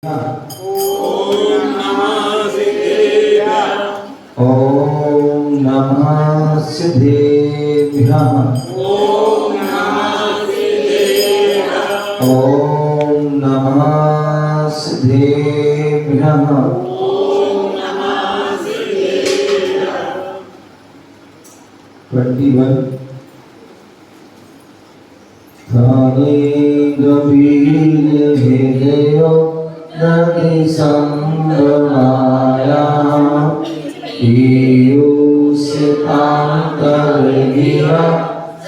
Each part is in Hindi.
ओम नमः सिद्धेभ्यः। ओम नमः सिद्धेभ्यः। ओम नमः सिद्धेभ्यः। ओम नमः सिद्धेभ्यः। ओम नमः सिद्धेभ्यः। 21 गंभीर हृदयो नदी संगमाया ईयुषितांतर गिरा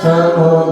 समुदीरयन्ति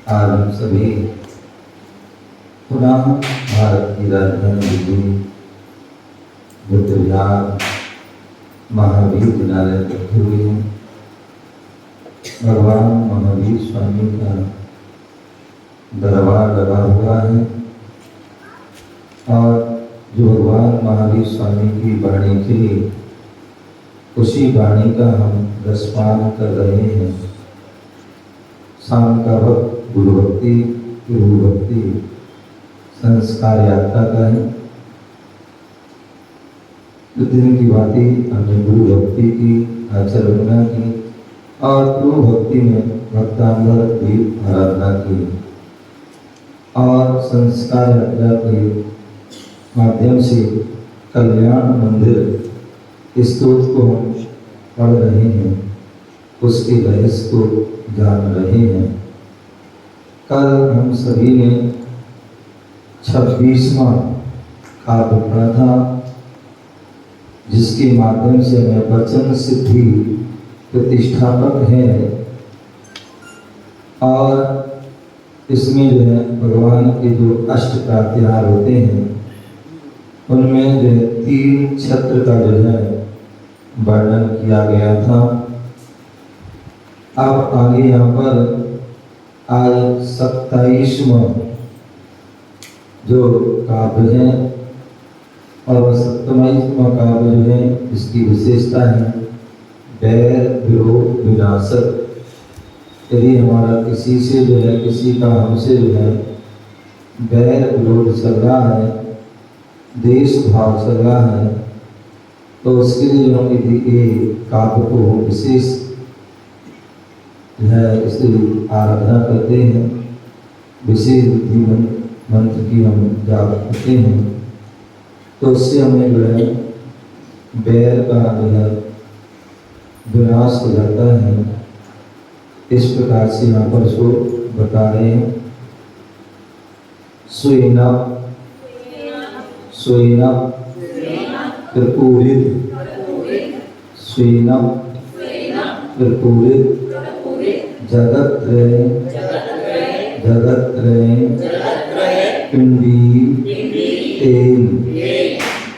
आज हम सभी पुनः भारत की राजधानी दिल्ली बुद्ध विहार महावीर विद्यालय बैठे हुए हैं। भगवान महावीर स्वामी का दरबार लगा हुआ है और जो भगवान महावीर स्वामी की वाणी थी उसी वाणी का हम रसपान कर रहे हैं। शाम का वक्त गुरु भक्ति संस्कार यात्रा का है। दिन की बातें हमने गुरु भक्ति की आचरणा की और गुरु भक्ति में भक्तांबर की आराधना की और संस्कार यात्रा के माध्यम से कल्याण मंदिर स्तोत्र को हम पढ़ रहे हैं, उसके रहस्य को जान रहे हैं। कल हम सभी ने 26वां काव्य पढ़ा था जिसके माध्यम से हमें वचन सिद्धि प्रतिष्ठापक है और इसमें जो है भगवान के जो अष्ट प्रात्याहार होते हैं उनमें जो है 3 छत्र का जो है वर्णन किया गया था। अब आगे यहाँ पर आज 27वां जो काव्य है और 27वां काव्य जो है इसकी विशेषता है बैर विरोध विनाशक। यदि हमारा किसी से जो है किसी का हमसे जो है बैर विरोध चल रहा है, देश भाव चल रहा है, तो उसके लिए जो ये काव्य को विशेष जो है इसकी आराधना करते हैं। विशेष बुद्धि मंत्र की हम जाप करते हैं तो उससे हमें जो है बैर का जो है विनाश हो जाता है। इस प्रकार से यहाँ पर उसको बता रहे हैं। स्वेना स्वेना कर्पूरित स्वेना कर्पूरित जगत रहे पिंडी तेल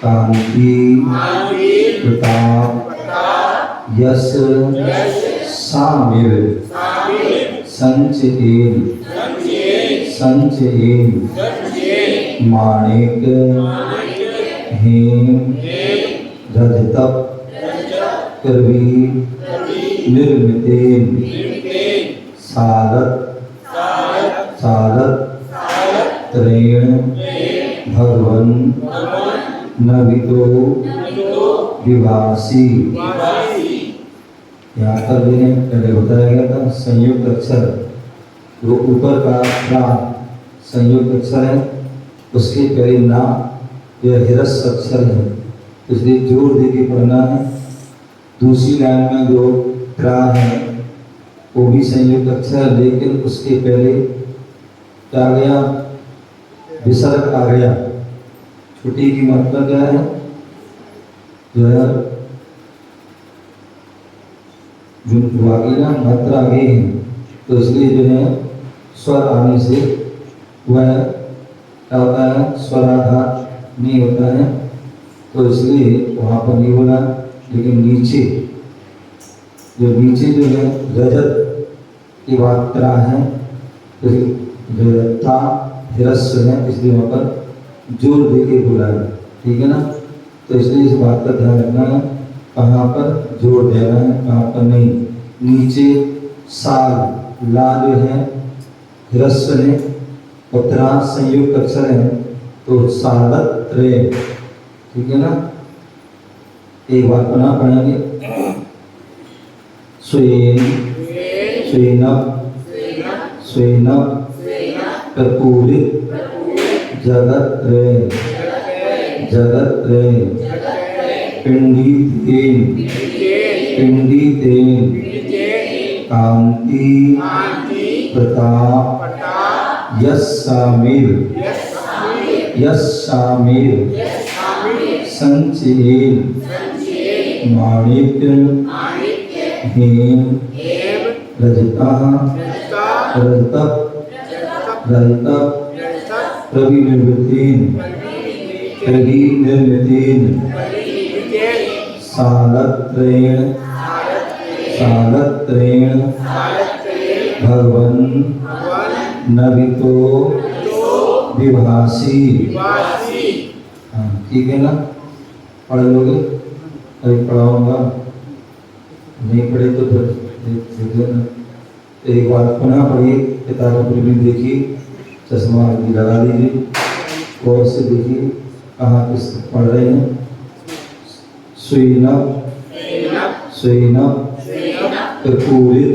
कांति प्रताप यश सामिल संचयन माणिक हेम रजतप करवी निर्मितेन सारत त्रयण भगवन नवितो विभासी। यहाँ पर भी पहले बताया गया था संयुक्त अक्षर, वो ऊपर का ना संयुक्त अक्षर है, उसके पहले ना यह हिरस्व अक्षर है, इसलिए जोर दे के पढ़ना है। दूसरी लाइन में जो त्रा है वो भी संयुक्त अक्षर है, लेकिन उसके पहले क्या आ गया, विसर्ग आ गया। छुट्टी की मात्रा क्या है, जो है जो आगे ना मात्रा आगे है, तो इसलिए जो है स्वर आने से वह क्या होता है, स्वराघात नहीं होता है, तो इसलिए वहाँ पर नहीं बोला। लेकिन नीचे जो है रजत की मात्रा है, तो रजता हिरस्व है, इसलिए वहाँ पर जोर दे के बोला है। ठीक है ना, तो इसलिए इस बात का ध्यान रखना है, कहाँ पर जोर देना है, कहाँ पर नहीं। नीचे साल ला जो है हिरस्व है, उत्तरा संयुक्त अक्षर है, तो सालत रे। ठीक है ना, एक बार पुनः पढ़ेंगे। स्वेन कर्पूरित जगत रे पिंडी तेन कांति प्रताप यश सामिल संचयन माणिक हेम रजतप प्रविनिर्मितेन सालत्रेण भगवन नवितो विभासी। हाँ ठीक है ना, पढ़ लोगे, अभी पढ़ाऊंगा, नहीं पढ़े तो फिर देख लेना। एक बार पुनः पढ़िए, किताब पर भी देखिए, चश्मा भी लगा लीजिए, गौर से देखिए कहाँ किस पढ़ रहे हैं। स्वेन कर्पूरित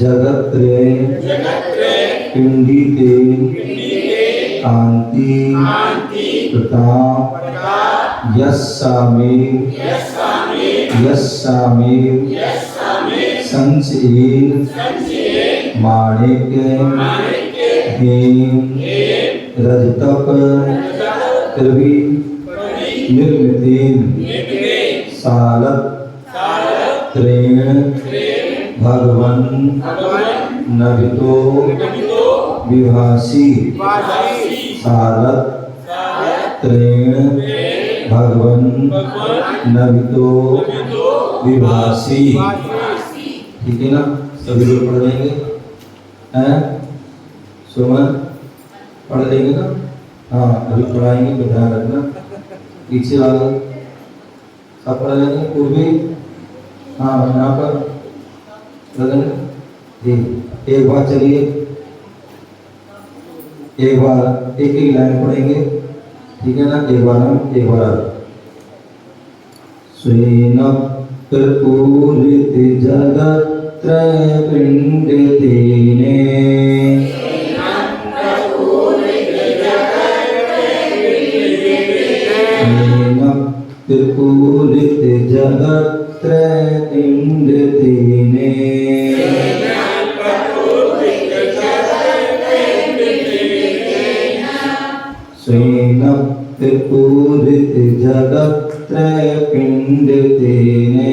जगत पिंडी तेन कांति प्रताप यश सामिल संचयन माणिक हेम रजतप करवी निर्मितेन सालत त्रयण भगवन नवितो विभासी। सालत त्रयण भगवन नवितो विभासी। ठीक है ना, सभी लोग पढ़ लेंगे हैं, सुमन पढ़ लेंगे ना। हाँ अभी पढ़ाएंगे तो ध्यान रखना, पीछे वाले सब पढ़ लेंगे। पूर्वी हाँ यहाँ पर जी, एक बार चलिए, एक बार एक ही लाइन पढ़ेंगे। ठीक है ना, एक बार स्वेन कर्पूरित जगत पिंड तेने त्रिपुरित जगत्त्रय पिंड तेने स्वेन त्रिपुरित जगत्त्रय पिंड तेने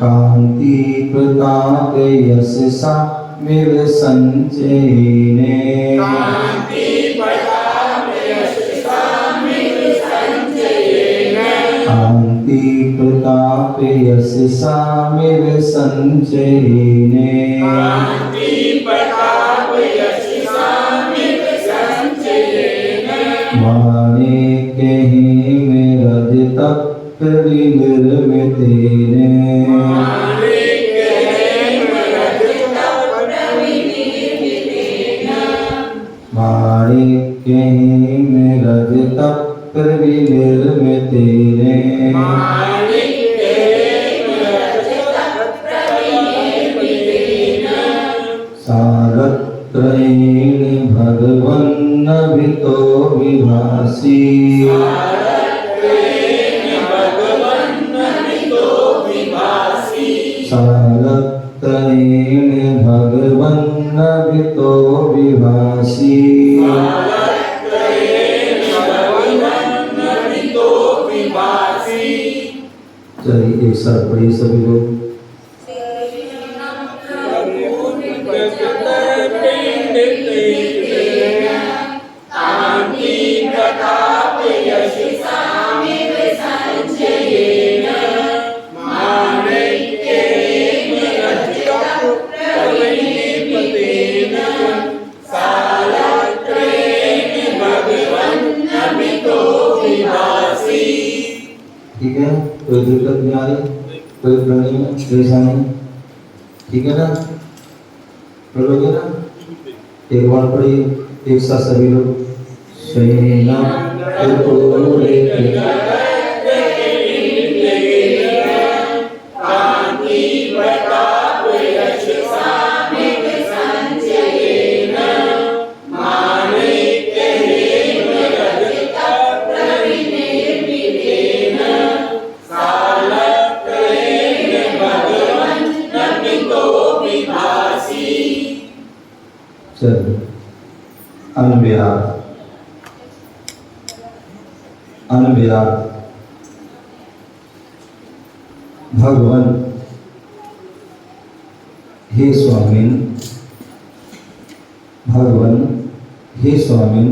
कांति प्रताप यशसा मिव संचयने कांति प्रताप यशसा मिव संचयने माणिक्य हेम रजत निर्मितेने माणिक्य हेम रजत निर्मितेने सारत्रयेण भगवन्नभितो विभासी सारत्रयेण भगवन्नभितो विभासी चलिए एक साथ पढ़िए सभी लोग। ठीक है, कोई दिक्कत नहीं आ रही, कोई परेशानी, ठीक है ना? पढ़ोगे ना? एक बार पढ़िए एक साथ सभी लोग। शयना अनविराट अनविराट भगवान हे स्वामी, भगवान हे स्वामी,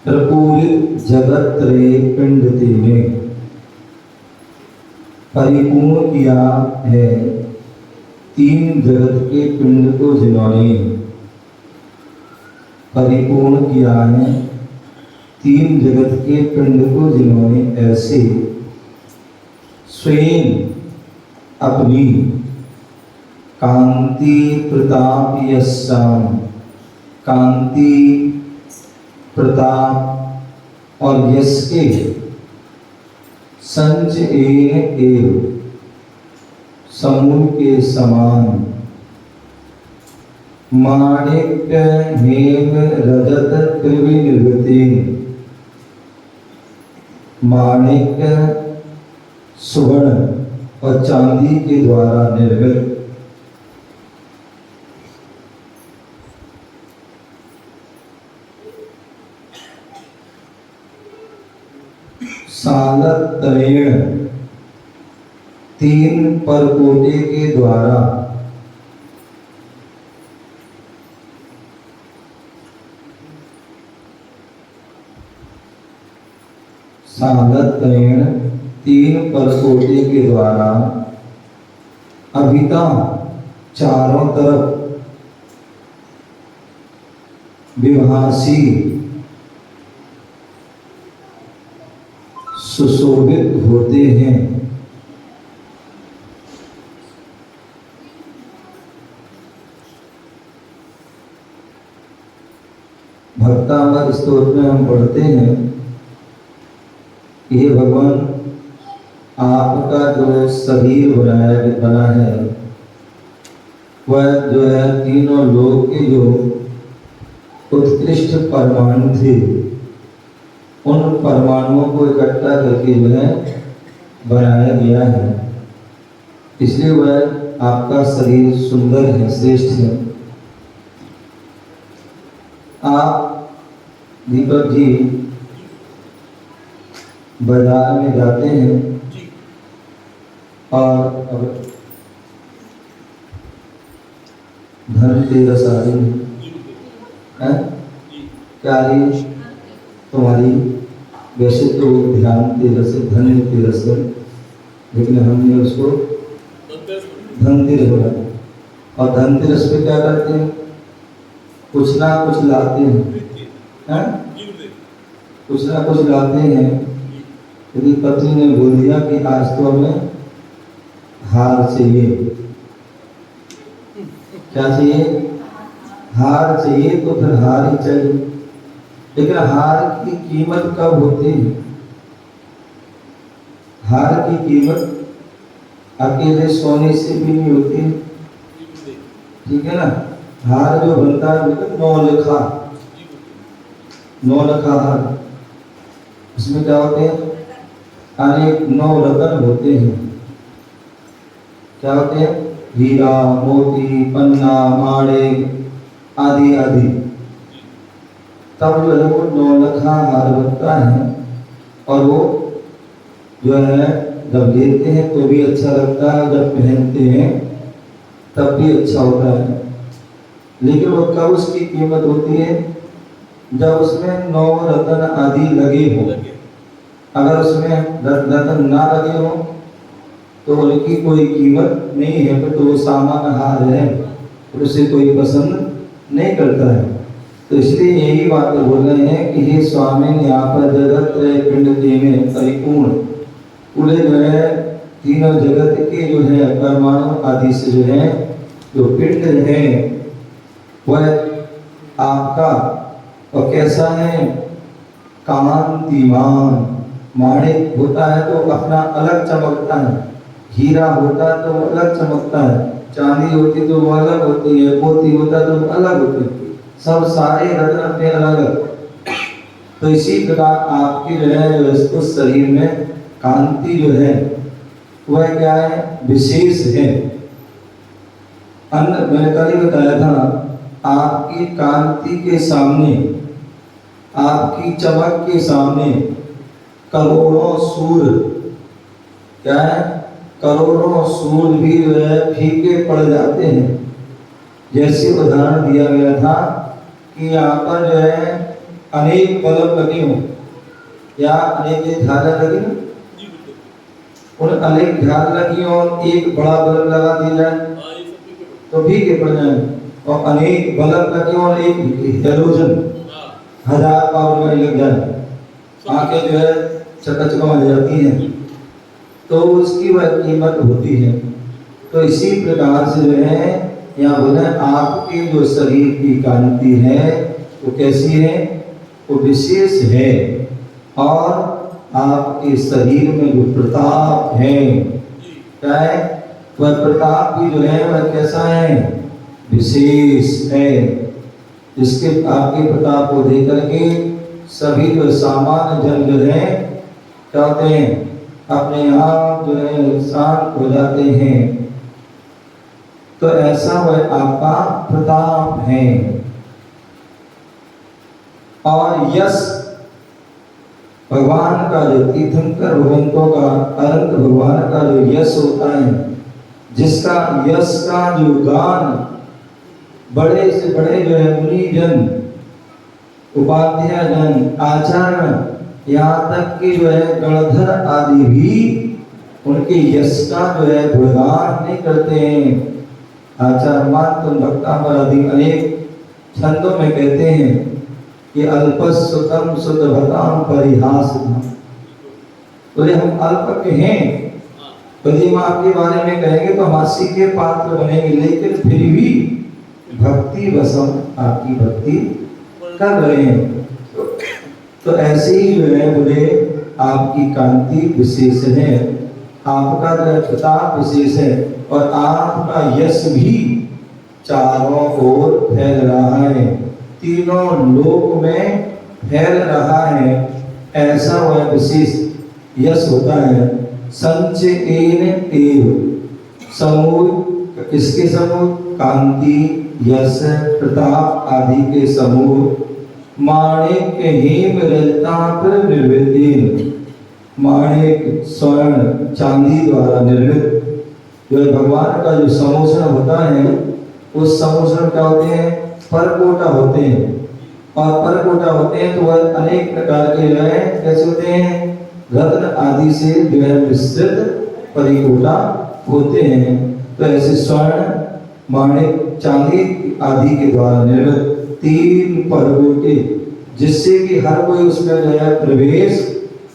प्रपूरित जगत त्रय पिंड तेने परिपूर्ण किया है तीन जगत के पिंड को जिन्होंने परिपूर्ण किया है तीन जगत के पिंड को जिन्होंने ऐसे स्वयं अपनी कांति प्रताप यशाम, कांति प्रताप और यश के संचयन एव समूह के समान माणिक्य हेम रजत त्रिविनिर्वृतेन, माणिक्य सुवर्ण और चांदी के द्वारा निर्मित सालत्रयेण तीन परकोटे के द्वारा सालत्रयेण तीन परकोटे के द्वारा अभिता चारों तरफ विभासी सुशोभित होते हैं। भक्तामृत स्तोत्र में हम पढ़ते हैं, हे भगवान, आपका जो शरीर बना है वह जो है तीनों लोक के जो उत्कृष्ट परमाणु थे उन परमाणुओं को इकट्ठा करके जो है बनाया गया है। इसलिए वह आपका शरीर सुंदर है, श्रेष्ठ है। आप दीपक जी बाजार में जाते हैं और अब धनतेरस आ रही है, क्या रही तुम्हारी? वैसे तो ध्यान तेरस है, धन तेरस है, लेकिन हमने उसको धनतेरस बोला। और धनतेरस पे क्या करते हैं? कुछ ना कुछ लाते हैं, कुछ ना कुछ लाते हैं। यदि पत्नी ने बोल दिया कि आज तो हमें हार चाहिए, क्या चाहिए? हार चाहिए, तो फिर हार ही चाहिए। लेकिन हार की कीमत कब होती है? हार की कीमत अकेले सोने से भी नहीं होती, ठीक है ना। हार जो बनता है मतलब 9 लिखा, 9 लिखा हार, उसमें क्या होते हैं? अनेक 9 रत्न होते हैं। क्या होते हैं? हीरा, मोती, पन्ना, माणिक आदि आदि। तब जो है वो 9 लिखा हार बनता है। और वो जो है जब लेते हैं तो भी अच्छा लगता है, जब पहनते हैं तब भी अच्छा होता है। लेकिन वो कब उसकी कीमत होती है? जब उसमें 9 रत्न आदि लगे हो। अगर उसमें रत्न ना लगे हो तो उनकी कोई कीमत नहीं है, फिर तो वो सामान्य हार है, फिर उसे कोई पसंद नहीं करता है। तो इसलिए यही बात बोल रहे हैं कि हे स्वामी, यहाँ पर जगत पिंड में परिपूर्ण, पूरे जो है तीनों जगत के जो है परमाणु आदि से जो है जो पिंड है वह आपका और कैसा है? कांतिमान। माणिक होता है तो अपना अलग चमकता है, हीरा होता है तो अलग चमकता है, चांदी होती तो वो अलग होती है, मोती होता तो अलग होती है, सब सारे रत्न अपने अलग। तो इसी प्रकार आपकी जो है उस शरीर में कांति जो है वह क्या है? विशेष है। अन्य मैंने कल ही बताया था, आपकी कांति के सामने, आपकी चमक के सामने करोड़ों सूर्य, क्या है? करोड़ों सूर्य भी जो है फीके पड़ जाते हैं। जैसे उदाहरण दिया गया था कि यहाँ पर जो है अनेक बल्ब लगे हों या अनेक झालर लगी हो, उन अनेक झालर लगी और एक बड़ा बल्ब लगा दिया जाए तो फीके पड़ जाए। और अनेक बल्ब लगे और एक हेलोजन 1000 पावर वाली लग जाए, आंखें जो है चकचका हो जाती हैं, तो उसकी वह कीमत होती है। तो इसी प्रकार से जो है यहाँ बोले आपके जो शरीर की कांति है वो कैसी है? वो विशेष है। और आपके शरीर में जो प्रताप है, क्या है? वह प्रताप भी जो है वह कैसा है? विशेष है। जिसके आपके प्रताप को देकर के सभी जो सामान्य जन जो है क्या होते हैं? अपने आप जो है शांत हो जाते हैं। तो ऐसा वह आपका प्रताप है। और यश भगवान का जो तीर्थंकर भगवंतों का, अनंत भगवान का जो यश होता है, जिसका यश का जो गान बड़े से बड़े जो है मुनि जन, उपाध्याय जन, आचार्य, यहाँ तक कि जो है गणधर आदि भी उनके यश का जो है गुणगान नहीं करते हैं। आचार्य मान भक्तांबर आदि अनेक छंदों में कहते हैं कि अल्पस्वतम सुतभताम परिहास। बोले हम अल्प के हैं, यदि हम आपके बारे में कहेंगे तो हास्य के पात्र बनेंगे, लेकिन फिर भी भक्ति वसम आपकी भक्ति कर रहे हैं। तो ऐसे ही जो है बोले आपकी कांति विशेष है, आपका जो प्रताप विशेष है, और आपका यश भी चारों ओर फैल रहा है, तीनों लोक में फैल रहा है, ऐसा वह विशेष यश होता है। संचयन एव समूह, इसके समूह कांति, यश, प्रताप आदि के समूह, माणिक्य हेम रजतापर निर्वृत्तीन, माणिक स्वर्ण चांदी द्वारा निर्मित जो भगवान का जो समोषण होता है, उस समोषण क्या होते हैं, परकोटा होते हैं। और परकोटा होते हैं तो वह अनेक प्रकार के जो है कैसे होते हैं, रत्न आदि से जो है मिश्रित परिकोटा होते हैं। तो ऐसे स्वर्ण, माणिक, चांदी आदि के द्वारा निर्मित 3 परकोटे, जिससे कि हर कोई उसमें जो है प्रवेश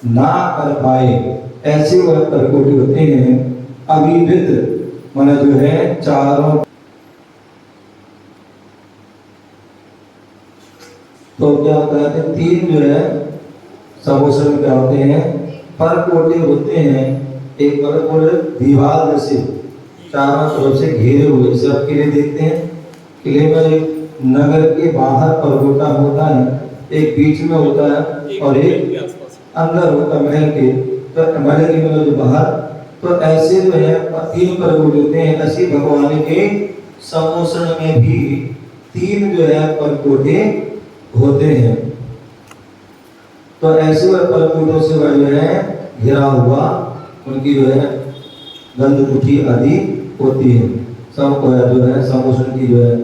ना कर पाए, ऐसे वह परकोटे होते हैं। अभिवित माना जो है चारों, तो क्या होता है, 3 जो है समोषण क्या होते हैं, परकोटे होते हैं। एक परकोट दीवार जैसे चारों तरफ से घेरे हुए, जैसे आप किले देखते हैं, किले में नगर के बाहर परकोटा होता है, एक बीच में होता है और एक अंदर होता है महल के, तो महल के मतलब जो बाहर, तो ऐसे जो है 3 परकोटे होते हैं। ऐसे भगवान के समोषण में भी 3 जो है परकोटे होते हैं। तो ऐसे वह परकोटों से वह जो है घिरा हुआ, उनकी जो है गंधकुटी आदि होती है। सब जो है समोषण की जो है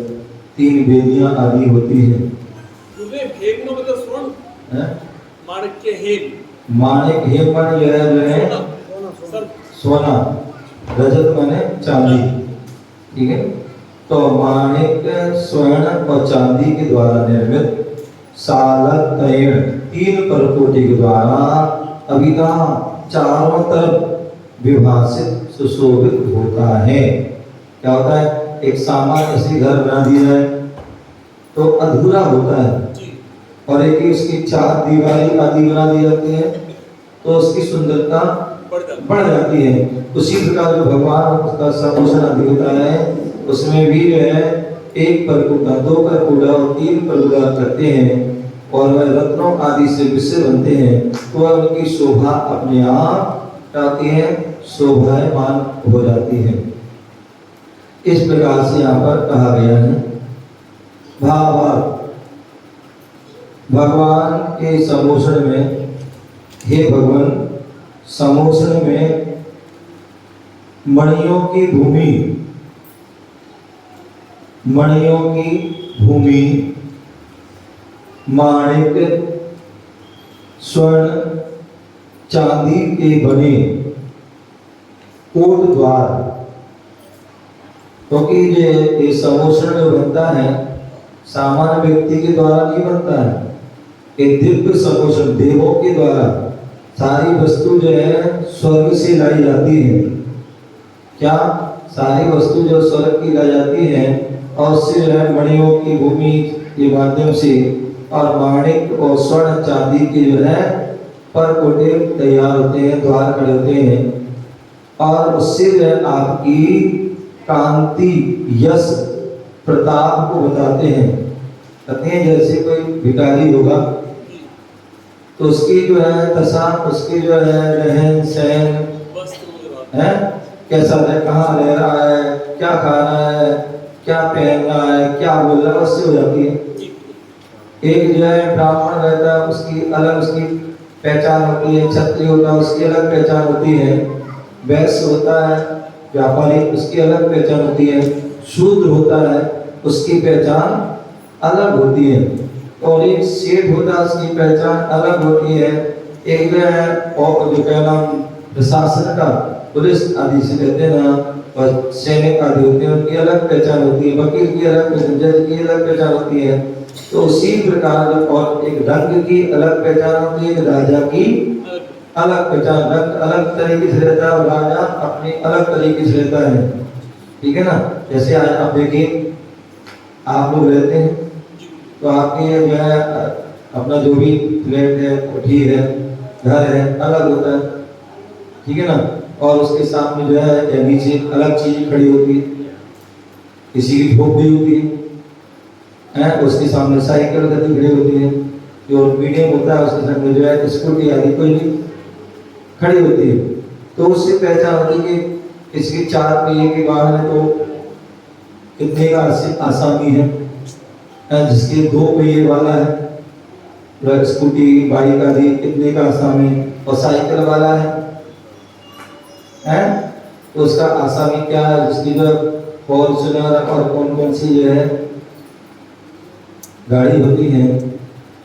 3 वेदियां आदि होती है। माणिक्य हेम, माणिक हेम माने जो है सोना, रजत माने चांदी, ठीक है। तो माणिक, स्वर्ण और चांदी के द्वारा निर्मित सालतयन 3 परकोटे के द्वारा अभिधा चारों तरफ विभाषित सुशोभित होता है। क्या होता है, एक सामान्य से घर बना दिया है तो अधूरा होता है, और एक ही उसकी 4 दीवारें आदि बना दी जाती है तो उसकी सुंदरता बढ़ जाती है। उसी प्रकार जो भगवान उसका समोषण आदि होता है, उसमें भी जो है 1 परकोटा, 2 परकोटा और 3 परकोटा करते हैं, और वह रत्नों आदि से मिश्र बनते हैं, तो वह उनकी शोभा अपने आप आती है, शोभायमान हो जाती है। इस प्रकार से यहाँ पर कहा गया है। भावार्थ, भगवान के समोषण में, हे भगवान, समोषण में मणियों की भूमि, मणियों की भूमि, माणिक, स्वर्ण, चांदी के बने कोट द्वार, क्योंकि ये समोषण जो बनता है सामान्य व्यक्ति के द्वारा नहीं बनता है, एक दिव्य समोषण देवों के द्वारा। सारी वस्तु जो है स्वर्ग से लाई जाती है। क्या सारी वस्तु जो स्वर्ग की लाई जाती है, और उससे जो है मणियों की भूमि के माध्यम से, और माणिक और स्वर्ण चांदी के जो है परकोटे तैयार होते हैं, द्वार खड़े होते हैं, और उससे जो है आपकी कांति, यश, प्रताप को बताते हैं। कहते हैं जैसे कोई भिखारी होगा तो उसकी जो है दशा, उसकी जो है रहन सहन है कैसा है, कहाँ रह रहा है, क्या खा रहा है, क्या पहन रहा है, क्या बोल रहा है, उससे हो जाती है। एक जो है ब्राह्मण रहता है, उसकी अलग उसकी पहचान होती है, क्षत्रिय होता है उसकी अलग पहचान होती है, वैश्य होता है व्यापारी उसकी अलग पहचान होती है, शूद्र होता है उसकी पहचान अलग होती है, और एक सेठ होता है उसकी पहचान अलग होती है। एक जो है और जो क्या नाम प्रशासन का, पुलिस आदि से कहते हैं ना, और सैनिक आदि होते हैं, उनकी अलग पहचान होती है, वकील की अलग पहचान, जज की अलग पहचान होती है। तो उसी प्रकार और एक रंग की अलग पहचान होती है, राजा की अलग पहचान, रंग अलग तरीके से रहता है और राजा अपनी अलग तरीके से रहता है, ठीक है ना। जैसे आज आप देखिए, आप लोग रहते हैं तो आपके जो है अपना जो भी फ्लैट है, कोठी है, घर है, अलग होता है, ठीक है ना, और उसके सामने जो है या नीचे अलग चीज खड़ी होती है। किसी की झोपड़ी होती है, उसके सामने साइकिल गति खड़ी होती है, जो मीडियम होता है उसके सामने जो है स्कूटी आदि कोई भी खड़ी होती है। तो उससे पहचान होती है कि इसकी 4 पहिए की वाहन है तो कितने का आसामी है, जिसके 2 पहिए वाला है स्कूटी बाइक आदि कितने का आसामी, और साइकिल वाला है तो उसका आसामी क्या है, जिसकी जो फॉर्च्यूनर और कौन कौन सी जो है गाड़ी होती है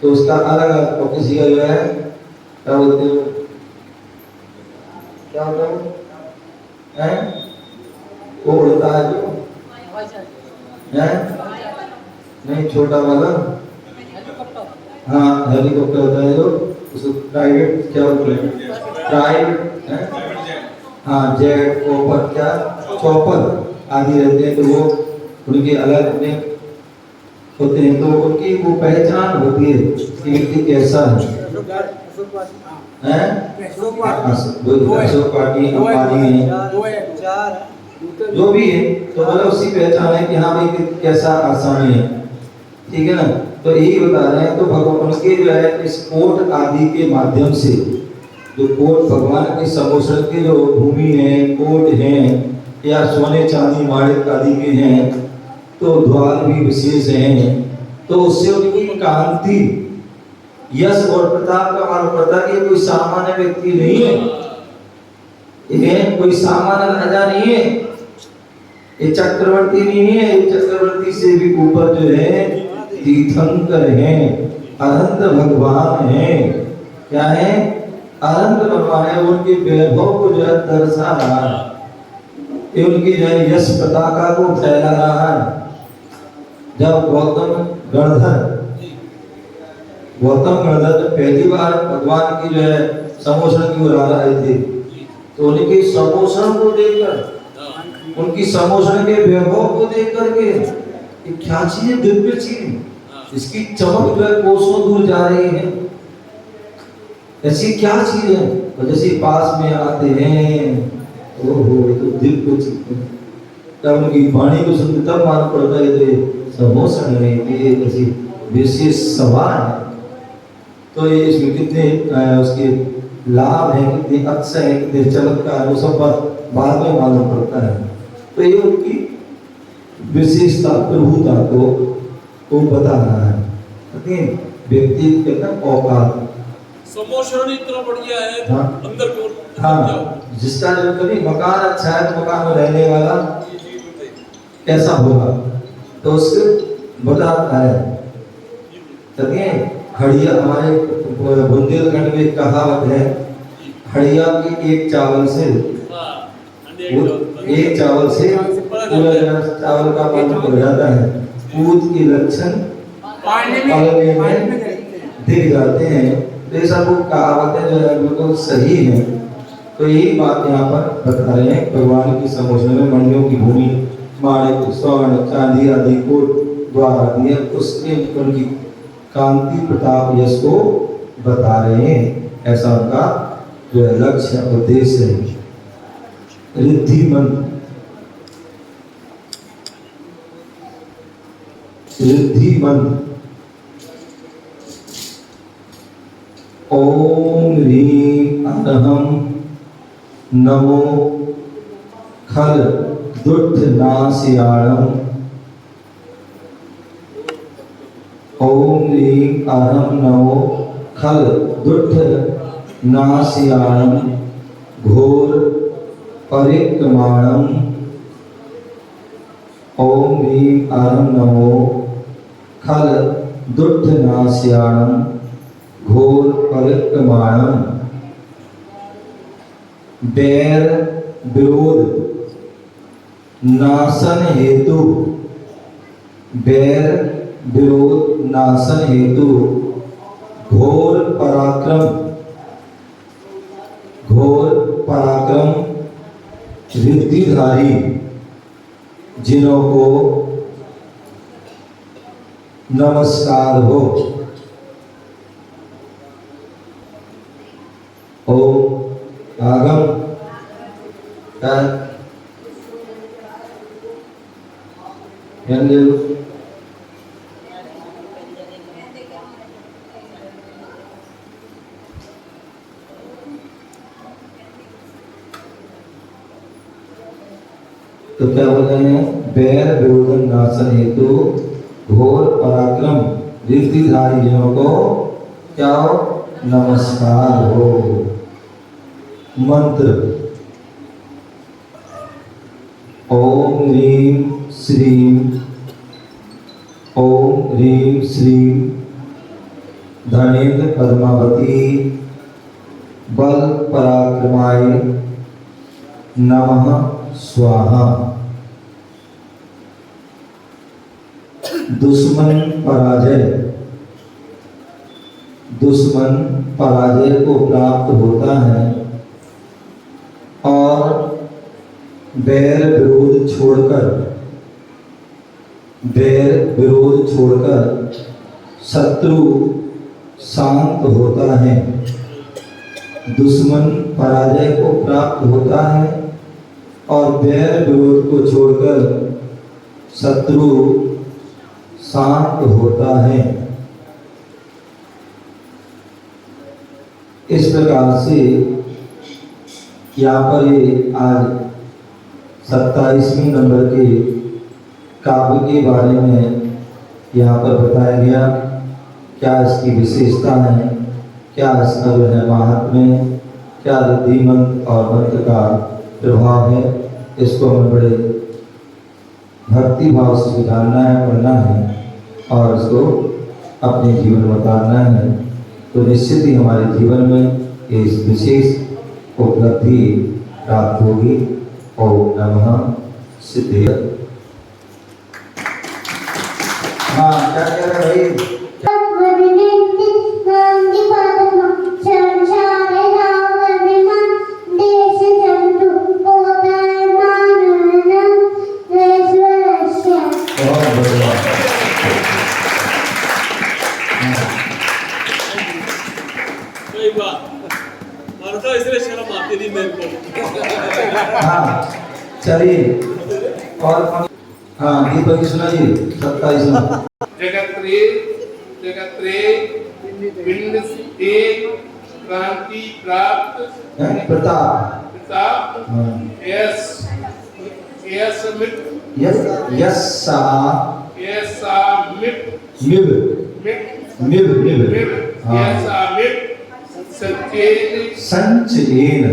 तो उसका अलग अलग, और किसी का जो है क्या बोलते हो, क्या होता है वो उड़ता है जो है, नहीं छोटा वाला, हाँ हेलीकॉप्टर होता है जो उसको प्राइवेट क्या बोलते हैं, प्राइवेट है, हाँ जेट ओपर क्या चॉपर आदि रहते हैं, तो वो उनके अलग अपने होते हैं, तो उनकी वो पहचान होती है कि व्यक्ति कैसा है, पार्टी अंबानी है जो भी है, तो मतलब उसकी पहचान है कि हाँ भाई कैसा आसामी है, ठीक है ना। तो यही बता रहे हैं, तो भगवान के जो है इस कोट आदि के माध्यम से, जो कोट भगवान के समोषण के जो भूमि है, कोट हैं या सोने चांदी माणिक आदि के हैं, तो द्वार भी विशेष हैं, तो उससे उनकी कांति यश और प्रताप का मालूम पड़ता है कि कोई सामान्य व्यक्ति नहीं है, ये कोई सामान्य राजा नहीं है, ये चक्रवर्ती नहीं है, ये चक्रवर्ती से भी ऊपर जो है तीर्थंकर हैं, अनंत भगवान हैं, क्या है अनंत भगवान है, उनके वैभव को जो है दर्शा रहा है, ये उनकी जो है यश पताका को फैला रहा है। जब गौतम गणधर जब पहली बार भगवान की जो है समोषण की ओर आए थे, तो उनके समोषण को देखकर, उनकी समोषण के वैभव को देख करके, ये क्या चीज है, दिव्य चीज, इसकी चमक जो है कोसों दूर जा रही है, ऐसी क्या चीज है, और जैसे पास में आते हैं ओहो तो दिव्य चीज है, तब उनकी वाणी को सुनते तब मालूम पड़ता है तो समोषण है, ये ऐसी विशेष सभा है, तो ये इसमें कितने उसके लाभ हैं, कितने अक्षय हैं, कितने चमत्कार, वो सब बाद में मालूम पड़ता है। तो ये उनकी विशेषता प्रभुता को वो बता रहा है, व्यक्ति कहता है औकात, समोषण इतना बढ़िया है, हाँ, अंदर को हाँ, जिसका जो कभी मकान अच्छा है तो मकान में रहने वाला कैसा होगा, तो उसके बताता है। देखिए हड़िया, हमारे बुंदेलखंड में एक कहावत है, हड़िया की एक चावल से पूरा चावल का पानी पड़ जाता है, कूद के लक्षण पालने में दिख जाते हैं, तो ये सब कहावतें जो है बिल्कुल सही है। तो यही बात यहाँ पर बता रहे हैं, भगवान की समोषण में मणियों की भूमि, माणिक स्वर्ण चांदी आदि को द्वार आदि है, उसके उनकी कांति प्रताप यश को बता रहे हैं, ऐसा उनका जो है लक्ष्य उद्देश्य है। रिद्धि मंत्र, रिद्धि मंत्र, ओम ह्रीं अरहं नमो खल दुष्ट नाशयाणं, ओम ह्रीं अरहं नमो खल दुष्ट नाशयाणं, घोर परिक्रमाणं, ओम ह्रीं अरहं नमो खल दुष्ट नाशयाणं, घोर परिक्रमाणं, बैर विरोध नाशन हेतु, बैर विरोध नाशन हेतु, घोर पराक्रम, घोर पराक्रम रिद्धिधारी जिन्हों को नमस्कार हो। ओम आगम एंजल तो क्या बोल रहे हैं? बैर विरोधन नाशन हेतु घोर पराक्रम ऋद्धिधारी जनों को क्या हो? नमस्कार हो। मंत्र ओम ह्रीं श्रीं ओम ह्रीं श्रीं धनेन्द्र पद्मावती बल पराक्रमाय नमः स्वाहा। दुश्मन पराजय को प्राप्त होता है और बैर विरोध छोड़कर शत्रु शांत होता है। दुश्मन पराजय को प्राप्त होता है और बैर विरोध को छोड़कर शत्रु शांत होता है। इस प्रकार से यहाँ पर ये आज 27वें नंबर के काव्य के बारे में यहाँ पर बताया गया। क्या इसकी विशेषता है, क्या इसका जो है महात्म्य, क्या रिद्धि मंत्र और मंत्र का प्रभाव है, इसको हमें बड़े भक्ति भाव से जानना है, पढ़ना है और इसको अपने जीवन में उतारना है। तो निश्चित ही हमारे जीवन में इस विशेष उपलब्धि प्राप्त होगी। ओम नमः सिद्धेय। हाँ, क्या कह रहे भाई? सही बात। मरता इसलिए शर्म आती नहीं मेरे को। हाँ, चलिए और हाँ दीपक की सुनाइए 27 जगत रे पिंड एक क्रांति प्राप्त प्रताप यस मिट संचयन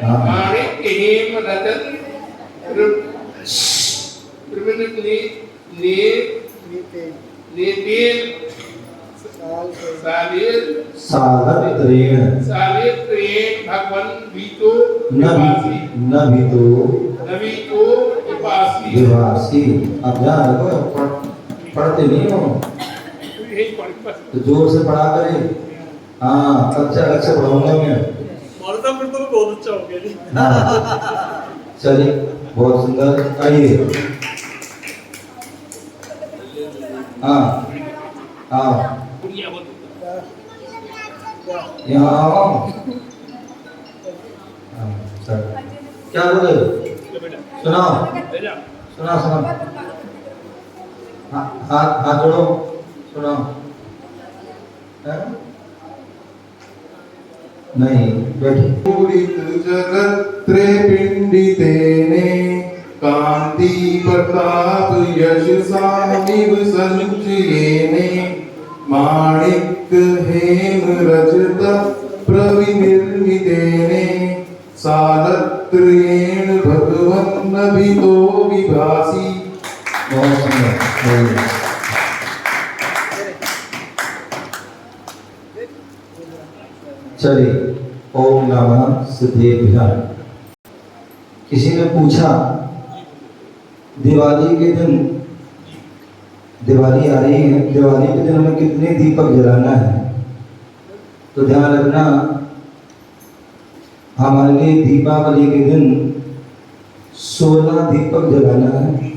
माणिक हेम रतन सालित्रेण भगवन भीतो विवासी। अब ध्यान रखो, पढ़ते नहीं हो तो जोर से पढ़ा करें। हाँ, अच्छा पढ़ाऊंगा मैं। मरता फिर तो बहुत अच्छा हो गया जी। हाँ, चलिए बहुत सुंदर। आइए हाँ यहाँ आओ। क्या बोले? सुनाओ। हाथ जोड़ो, सुनाओ। नहीं बैठो। पूरित जगत त्रय पिंडितेने कांति प्रताप यश सानिव संचयेने माणिक हेम रजत प्रविनिर्मितेने सालत्रेण भगवन् नभितो विभासी। बहुत सुंदर। चलिए ओम नमः सिद्धेभ्यः। किसी ने पूछा दिवाली के दिन, दिवाली आ रही है, दिवाली के दिन हमें कितने दीपक जलाना है? तो ध्यान रखना, हमारे लिए दीपावली के दिन 16 दीपक जलाना है।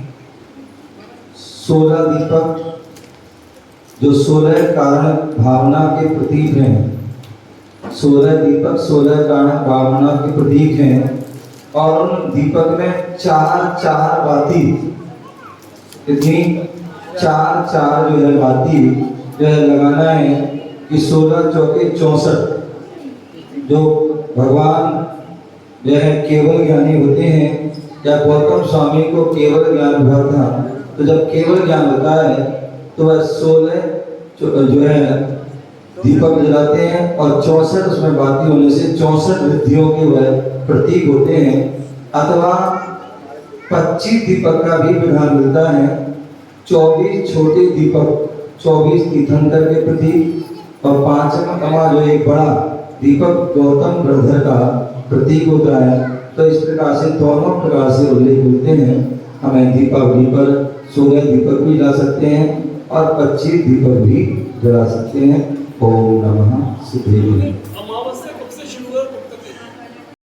16 दीपक जो 16 कारण भावना के प्रतीक हैं। 16 दीपक 16 कारण भावना के प्रतीक हैं और उन दीपक में 4 बाती कितनी 4 जो है बाती जो है लगाना है कि 16 चौके 64 जो भगवान जो है केवल ज्ञानी होते हैं, या गौतम स्वामी को केवल ज्ञान हुआ था, तो जब केवल ज्ञान होता है तो वह 16 जो है दीपक जलाते हैं और 64 उसमें बाती होने से 64 रिद्धियों के वह प्रतीक होते हैं। अथवा 25 दीपक का भी विधान मिलता है। 24 छोटे दीपक 24 तीर्थंकर के प्रतीक और 5वां जो एक बड़ा दीपक गौतम ब्रदर का प्रतीक होता है। तो इस प्रकार से दोनों प्रकार से उल्लेख होते हैं। हमें दीपावली पर 16 दीपक भी जला सकते हैं और 25 दीपक भी जला सकते हैं। ओम नमः शिवाय।